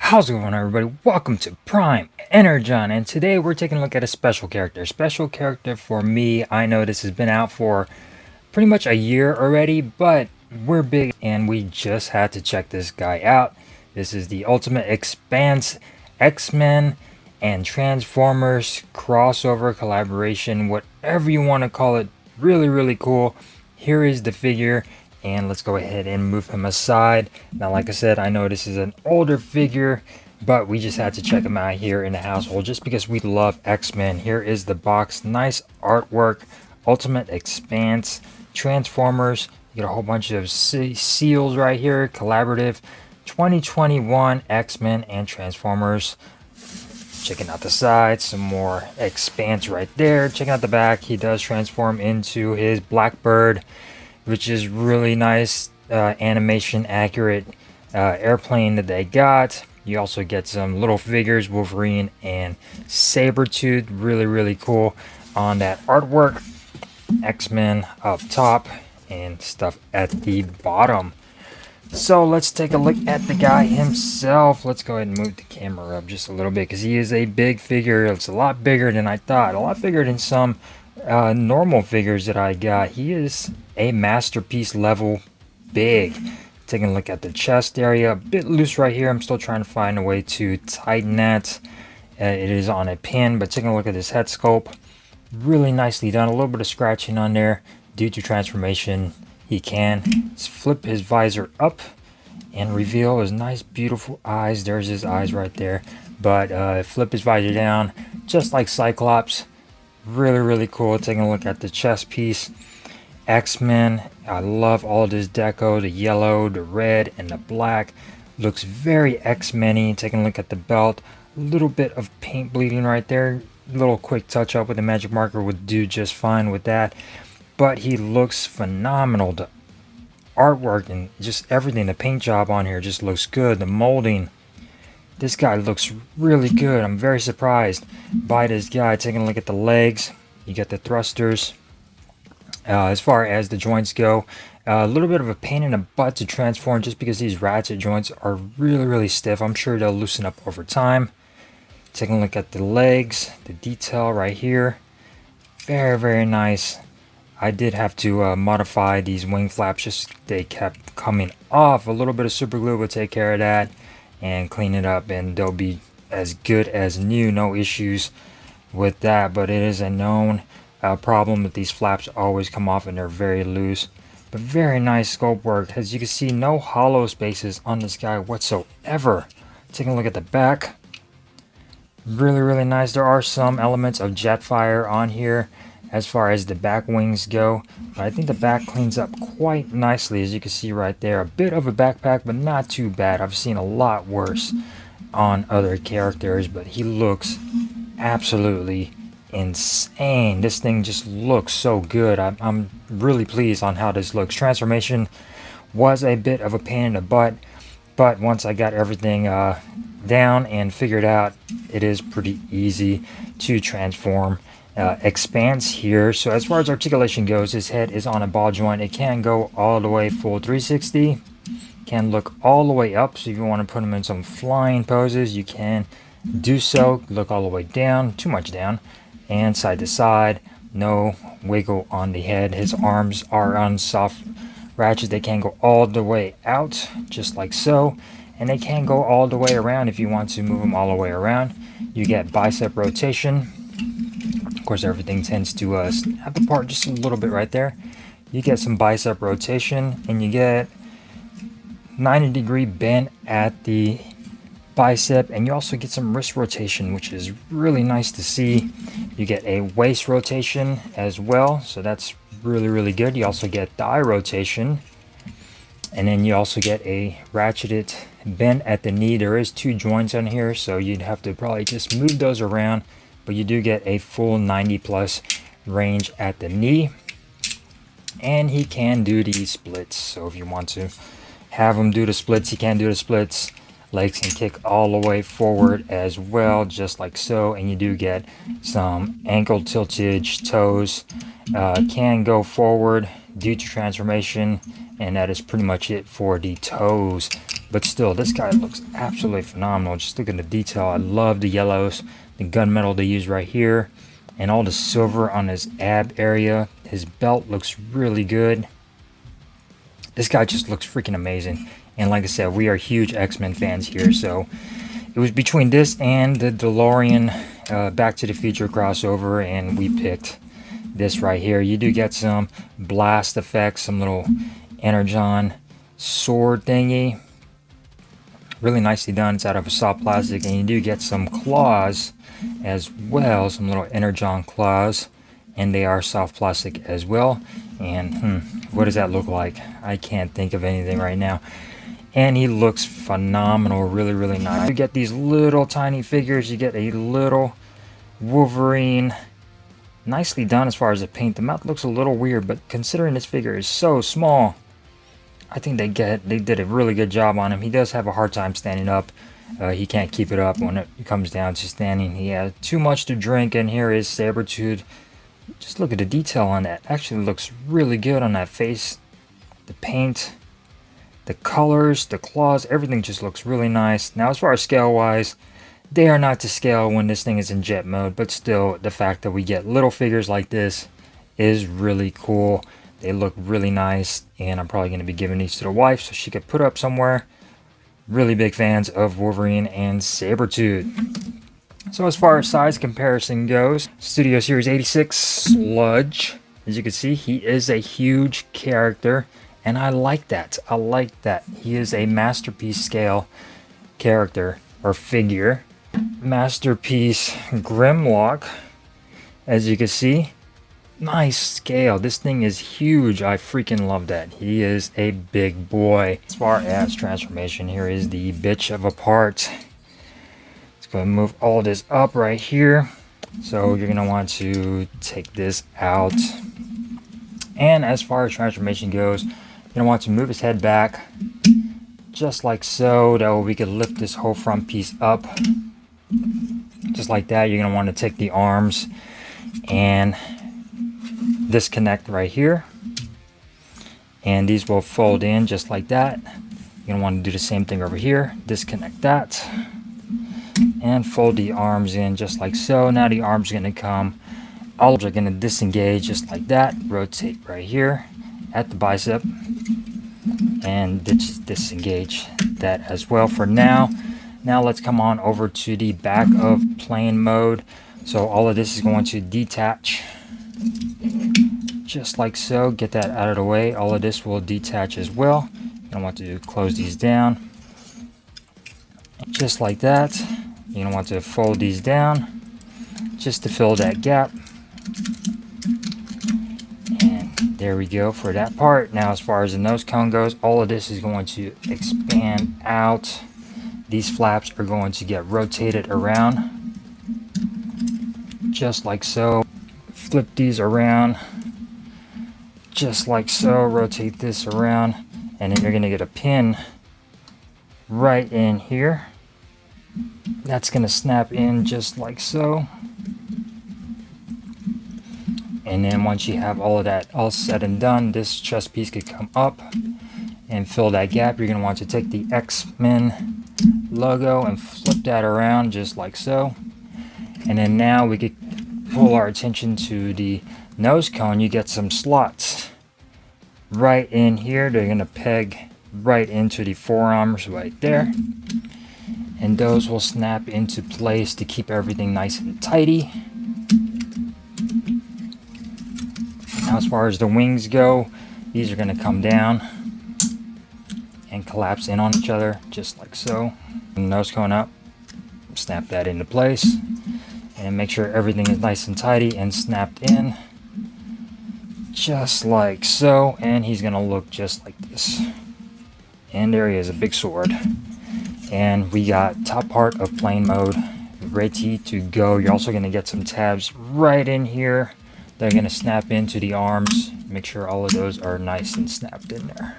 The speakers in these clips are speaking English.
How's it going, everybody? Welcome to Prime Energon, and today we're taking a look at a special character. Special character for me. I know this has been out for pretty much a year already, but we're big and we just had to check this guy out. This is the Ultimate X-Spanse X-Men and Transformers crossover collaboration, whatever you want to call it. Really cool. Here is the figure. And let's go ahead and move him aside. Now, like I said, I know this is an older figure, but we just had to check him out here in the household just because we love X-Men. Here is the box. Nice artwork. Ultimate X-Spanse Transformers. You get a whole bunch of seals right here. Collaborative 2021 X-Men and Transformers. Checking out the side, some more X-Spanse right there. Checking out the back, he does transform into his Blackbird, which is really nice, animation accurate airplane that they got. You also get some little figures, Wolverine and Sabretooth. Really cool on that artwork. X-Men up top and stuff at the bottom. So let's take a look at the guy himself. Let's go ahead and move the camera up just a little bit because he is a big figure. It's a lot bigger than I thought. A lot bigger than some normal figures that I got. He is a masterpiece level big. Taking a look at the chest area, a bit loose right here. I'm still trying to find a way to tighten that. It is on a pin, but taking a look at this head sculpt, really nicely done. A little bit of scratching on there due to transformation. He can flip his visor up and reveal his nice beautiful eyes. There's his eyes right there, but flip his visor down just like Cyclops. Really cool. Taking a look at the chest piece. X-Men. I love all this deco, the yellow, the red, and the black. Looks very X-Men-y. Taking a look at the belt. A little bit of paint bleeding right there. A little quick touch up with a magic marker would do just fine with that. But he looks phenomenal. The artwork and just everything, the paint job on here just looks good. The molding. This guy looks really good. I'm very surprised by this guy. Taking a look at the legs. You get the thrusters. As far as the joints go, a little bit of a pain in the butt to transform just because these ratchet joints are really stiff. I'm sure they'll loosen up over time. Taking a look at the legs, the detail right here. Very nice. I did have to modify these wing flaps, just they kept coming off. A little bit of super glue will take care of that and clean it up, and they'll be as good as new. No issues with that, but it is a known problem that these flaps always come off and they're very loose. But very nice sculpt work. As you can see, no hollow spaces on this guy whatsoever. Taking a look at the back, really nice. There are some elements of Jetfire on here as far as the back wings go, but I think the back cleans up quite nicely. As you can see right there, a bit of a backpack, but not too bad. I've seen a lot worse on other characters, but he looks absolutely insane. This thing just looks so good. I'm really pleased on how this looks. Transformation was a bit of a pain in the butt, but once I got everything down and figured out, it is pretty easy to transform. X-Spanse here. So as far as articulation goes, his head is on a ball joint. It can go all the way full 360, can look all the way up. So if you want to put him in some flying poses, you can do so. Look all the way down, too much down, and side to side. No wiggle on the head. His arms are on soft ratchets. They can go all the way out, just like so, and they can go all the way around if you want to move them all the way around. You get bicep rotation. Of course, everything tends to snap apart just a little bit right there. You get some bicep rotation, and you get 90-degree bend at the bicep, and you also get some wrist rotation, which is really nice to see. You get a waist rotation as well, so that's really good. You also get thigh rotation, and then you also get a ratcheted bend at the knee. There is two joints on here, so you'd have to probably just move those around, but you do get a full 90+ range at the knee. And he can do these splits, so if you want to have him do the splits, he can do the splits. Legs can kick all the way forward as well, just like so, and you do get some ankle tiltage. Toes can go forward due to transformation, and that is pretty much it for the toes. But still, this guy looks absolutely phenomenal. Just look at the detail. I love the yellows, the gunmetal they use right here, and all the silver on his ab area. His belt looks really good. This guy just looks freaking amazing. And like I said, we are huge X-Men fans here, so it was between this and the DeLorean Back to the Future crossover, and we picked this right here. You do get some blast effects, some little energon sword thingy. Really nicely done. It's out of a soft plastic, and you do get some claws as well, some little energon claws, and they are soft plastic as well. And what does that look like? I can't think of anything right now. And he looks phenomenal. Really, really nice. You get these little tiny figures. You get a little Wolverine. Nicely done as far as the paint. The mouth looks a little weird, but considering this figure is so small, I think they did a really good job on him. He does have a hard time standing up. He can't keep it up when it comes down to standing. He has too much to drink, and here is Sabretooth. Just look at the detail on that. Actually looks really good on that face. The paint, the colors, the claws, everything just looks really nice. Now, as far as scale-wise, they are not to scale when this thing is in jet mode, but still, the fact that we get little figures like this is really cool. They look really nice, and I'm probably going to be giving these to the wife so she could put up somewhere. Really big fans of Wolverine and Sabretooth. So as far as size comparison goes, Studio Series 86 Sludge, as you can see, he is a huge character, and I like that. I like that. He is a Masterpiece scale character or figure. Masterpiece Grimlock, as you can see. Nice scale. This thing is huge. I freaking love that. He is a big boy. As far as transformation, here is the bitch of a part. Let's go ahead and move all this up right here. So you're going to want to take this out. And as far as transformation goes, you're going to want to move his head back just like so. That way we can lift this whole front piece up. Just like that. You're going to want to take the arms and disconnect right here, and these will fold in just like that. You're going to want to do the same thing over here. Disconnect that and fold the arms in just like so. Now the arms are going to come, all are going to disengage just like that. Rotate right here at the bicep and disengage that as well for now. Now let's come on over to the back of plane mode. So all of this is going to detach just like so. Get that out of the way. All of this will detach as well. I want to close these down just like that. You're going to want to fold these down just to fill that gap. And there we go for that part. Now as far as the nose cone goes, all of this is going to expand out. These flaps are going to get rotated around just like so. Flip these around just like so. Rotate this around, and then you're going to get a pin right in here. That's going to snap in just like so. And then once you have all of that all said and done, this chest piece could come up and fill that gap. You're going to want to take the X-Men logo and flip that around just like so. And then now we could pull our attention to the nose cone. You get some slots right in here. They're going to peg right into the forearms right there. And those will snap into place to keep everything nice and tidy. Now as far as the wings go, these are going to come down and collapse in on each other just like so. Nose cone up, snap that into place, and make sure everything is nice and tidy and snapped in just like so. And he's going to look just like this. And there he is, a big sword. And we got top part of plane mode ready to go. You're also going to get some tabs right in here. They're going to snap into the arms. Make sure all of those are nice and snapped in there.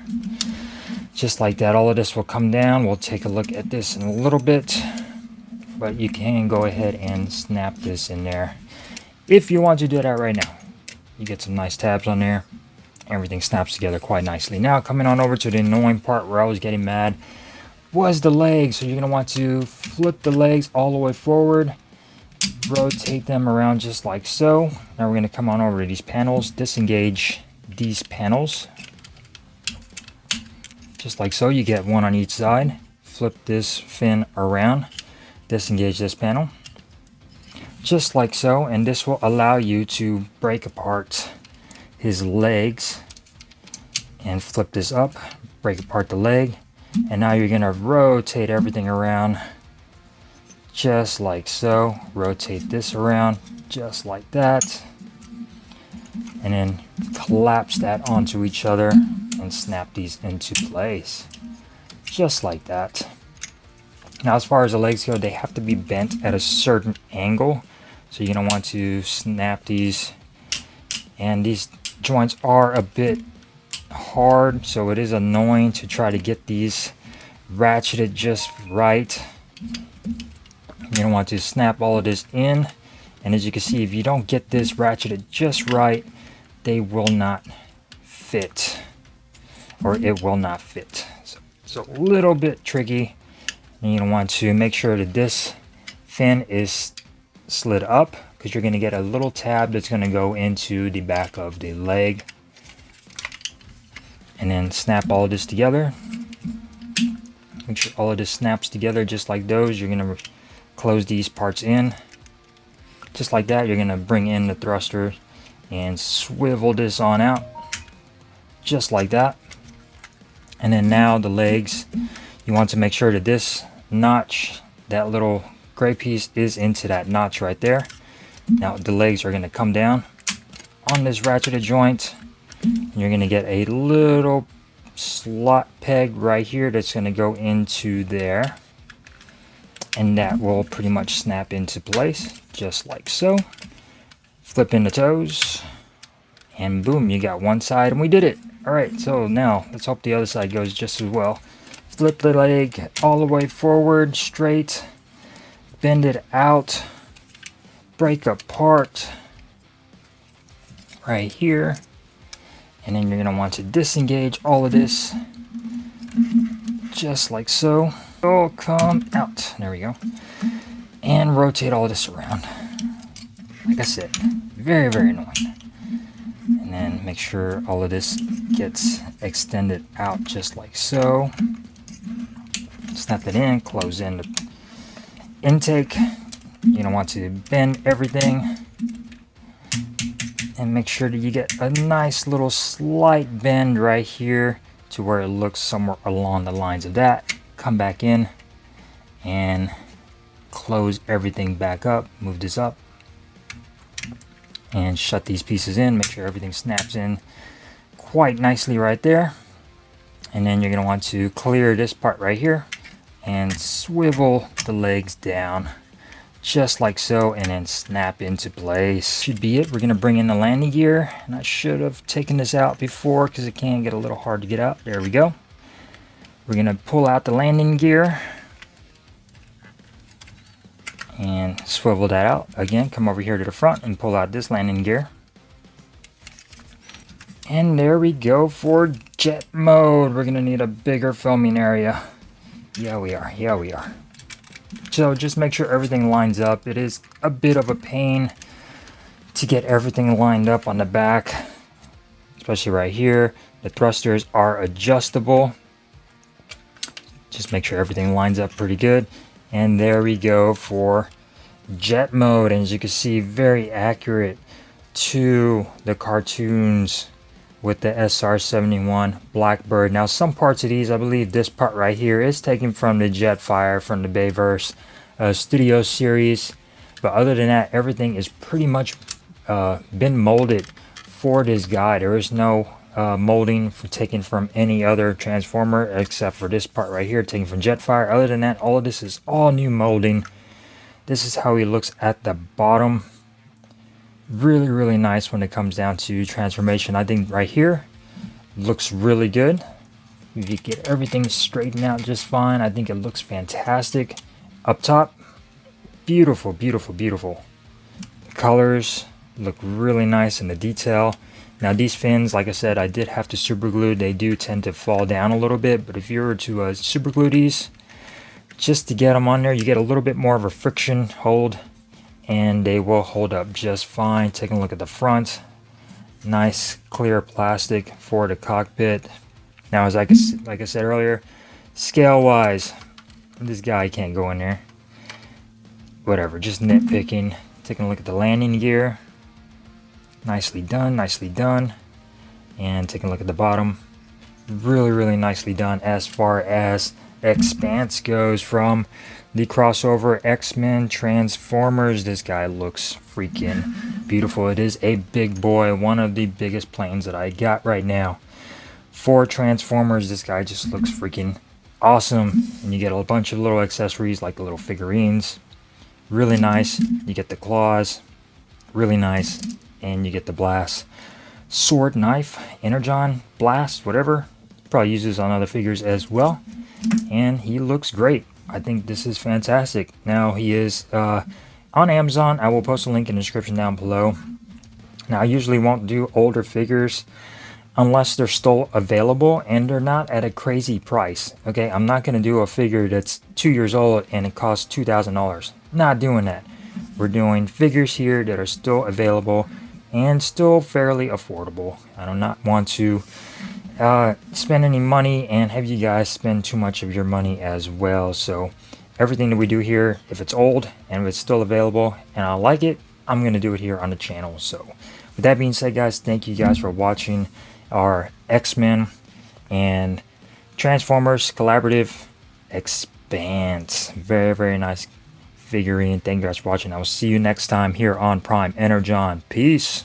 Just like that. All of this will come down. We'll take a look at this in a little bit. But you can go ahead and snap this in there if you want to do that right now. You get some nice tabs on there. Everything snaps together quite nicely. Now coming on over to the annoying part where I was getting mad. was the legs. So you're going to want to flip the legs all the way forward, rotate them around just like so. Now we're going to come on over to these panels, disengage these panels just like so. You get one on each side. Flip this fin around, disengage this panel just like so, and this will allow you to break apart his legs and flip this up, break apart the leg, and now you're going to rotate everything around just like so. Rotate this around just like that, and then collapse that onto each other and snap these into place just like that. Now as far as the legs go, they have to be bent at a certain angle, so you're going to want to snap these, and these joints are a bit hard, so it is annoying to try to get these ratcheted just right. You're going to want to snap all of this in, and as you can see, if you don't get this ratcheted just right, they will not fit, or it will not fit. So it's a little bit tricky, and you want to make sure that this fin is slid up, because you're going to get a little tab that's going to go into the back of the leg, and then snap all of this together. Make sure all of this snaps together just like those. You're going to close these parts in just like that. You're going to bring in the thruster and swivel this on out just like that. And then now the legs, you want to make sure that this notch, that little gray piece, is into that notch right there. Now the legs are going to come down on this ratcheted joint, and you're going to get a little slot peg right here that's going to go into there, and that will pretty much snap into place just like so. Flip in the toes, and boom, you got one side, and we did it. All right, so now let's hope the other side goes just as well. Flip the leg all the way forward, straight, bend it out, break apart right here, and then you're going to want to disengage all of this just like so. Oh, come out. There we go. And rotate all this around. Like I said, very, very annoying. And then make sure all of this gets extended out just like so. Snap it in, close in the intake. You're gonna want to bend everything and make sure that you get a nice little slight bend right here to where it looks somewhere along the lines of that. Come back in and close everything back up. Move this up and shut these pieces in. Make sure everything snaps in quite nicely right there. And then you're going to want to clear this part right here and swivel the legs down just like so, and then snap into place. Should be it. We're going to bring in the landing gear, and I should have taken this out before because it can get a little hard to get out. There we go. We're going to pull out the landing gear and swivel that out. Again, come over here to the front and pull out this landing gear. And there we go for jet mode. We're going to need a bigger filming area. Yeah, we are. Yeah, we are. So just make sure everything lines up. It is a bit of a pain to get everything lined up on the back, especially right here. The thrusters are adjustable. Just make sure everything lines up pretty good. And there we go for jet mode. And as you can see, very accurate to the cartoons with the SR-71 Blackbird. Now some parts of these, I believe this part right here is taken from the Jetfire from the Bayverse Studio series, but other than that, everything is pretty much been molded for this guy. There is no molding taken from any other Transformer except for this part right here taken from Jetfire. Other than that, all of this is all new molding. This is how he looks at the bottom. Really, really nice when it comes down to transformation. I think right here looks really good. If you get everything straightened out just fine, I think it looks fantastic. Up top, beautiful, beautiful, beautiful. The colors look really nice in the detail. Now these fins, like I said, I did have to super glue. They do tend to fall down a little bit, but if you were to super glue these, just to get them on there, you get a little bit more of a friction hold, and they will hold up just fine. Taking a look at the front, nice clear plastic for the cockpit. Now, as like I said earlier, scale wise, this guy can't go in there. Whatever, just nitpicking. Taking a look at the landing gear, nicely done, nicely done. And taking a look at the bottom, really nicely done as far as X-Spanse goes. From the crossover X-Men Transformers, this guy looks freaking beautiful. It is a big boy, one of the biggest planes that I got right now. For Transformers, this guy just looks freaking awesome. And you get a bunch of little accessories like the little figurines, really nice. You get the claws, really nice. And you get the blast sword, knife, energon, blast, whatever. Probably uses on other figures as well. And he looks great. I think this is fantastic. Now, he is on Amazon. I will post a link in the description down below. Now, I usually won't do older figures unless they're still available and they're not at a crazy price. Okay, I'm not going to do a figure that's 2 years old and it costs $2,000. Not doing that. We're doing figures here that are still available and still fairly affordable. I do not want to spend any money and have you guys spend too much of your money as well. So everything that we do here, if it's old and if it's still available and I like it, I'm going to do it here on the channel. So with that being said, guys, thank you guys for watching our X-Men and Transformers collaborative X-Spanse. Very nice figurine. Thank you guys for watching. I will see you next time here on Prime Energon. Peace.